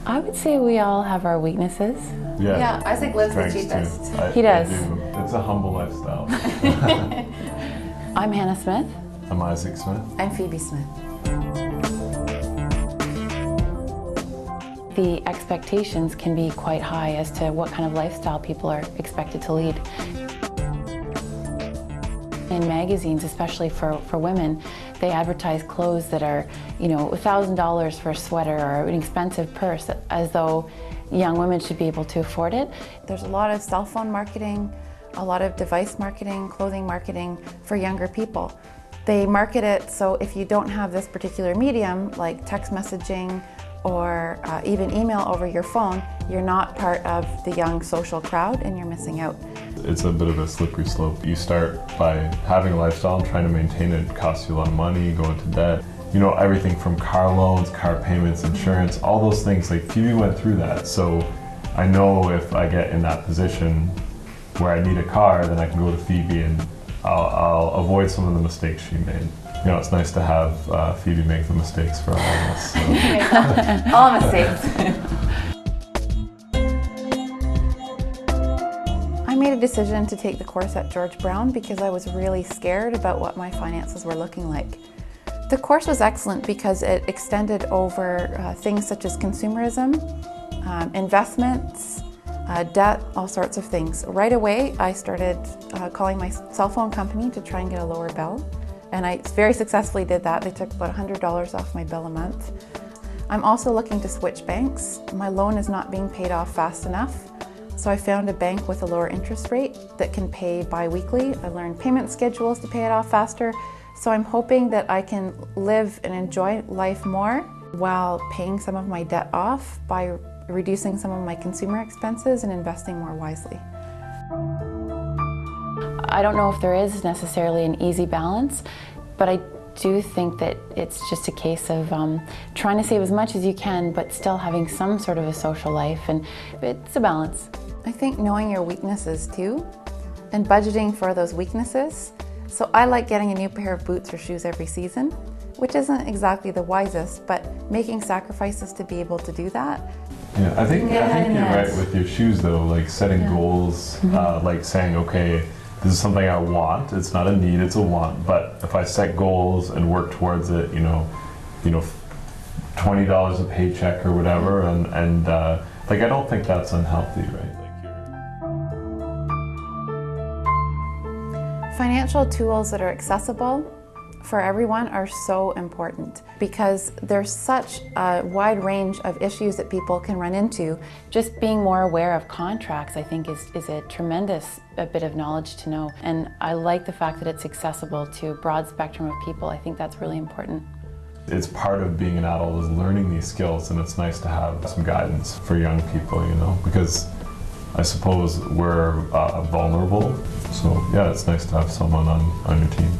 I would say we all have our weaknesses. Yeah, I think Liv's the cheapest. cheapest. He does. I do. It's a humble lifestyle. I'm Hannah Smith. I'm Isaac Smith. I'm Phoebe Smith. The expectations can be quite high as to what kind of lifestyle people are expected to lead. In magazines, especially for women, they advertise clothes that are, $1,000 for a sweater or an expensive purse, as though young women should be able to afford it. There's a lot of cell phone marketing, a lot of device marketing, clothing marketing for younger people. They market it so if you don't have this particular medium, like text messaging or even email over your phone, you're not part of the young social crowd and you're missing out. It's a bit of a slippery slope. You start by having a lifestyle and trying to maintain it. It costs you a lot of money, go into debt. Everything from car loans, car payments, insurance, all those things. Like Phoebe went through that, so I know if I get in that position where I need a car, then I can go to Phoebe and I'll avoid some of the mistakes she made. It's nice to have Phoebe make the mistakes for all of us. So. All mistakes. I made a decision to take the course at George Brown because I was really scared about what my finances were looking like. The course was excellent because it extended over things such as consumerism, investments, debt, all sorts of things. Right away, I started calling my cell phone company to try and get a lower bill, and I very successfully did that. They took about $100 off my bill a month. I'm also looking to switch banks. My loan is not being paid off fast enough, so I found a bank with a lower interest rate that can pay bi-weekly. I learned payment schedules to pay it off faster, so I'm hoping that I can live and enjoy life more while paying some of my debt off by reducing some of my consumer expenses and investing more wisely. I don't know if there is necessarily an easy balance, but I do think that it's just a case of trying to save as much as you can, but still having some sort of a social life, and it's a balance. I think knowing your weaknesses too, and budgeting for those weaknesses. So I like getting a new pair of boots or shoes every season, which isn't exactly the wisest, but making sacrifices to be able to do that. Yeah, I think you're right with your shoes though, like setting goals, like saying, okay, this is something I want, it's not a need, it's a want, but if I set goals and work towards it, $20 a paycheck or whatever, and like I don't think that's unhealthy, right? Financial tools that are accessible for everyone are so important because there's such a wide range of issues that people can run into. Just being more aware of contracts, I think, is a tremendous bit of knowledge to know. And I like the fact that it's accessible to a broad spectrum of people. I think that's really important. It's part of being an adult is learning these skills, and it's nice to have some guidance for young people, because I suppose we're vulnerable. So yeah, it's nice to have someone on your team.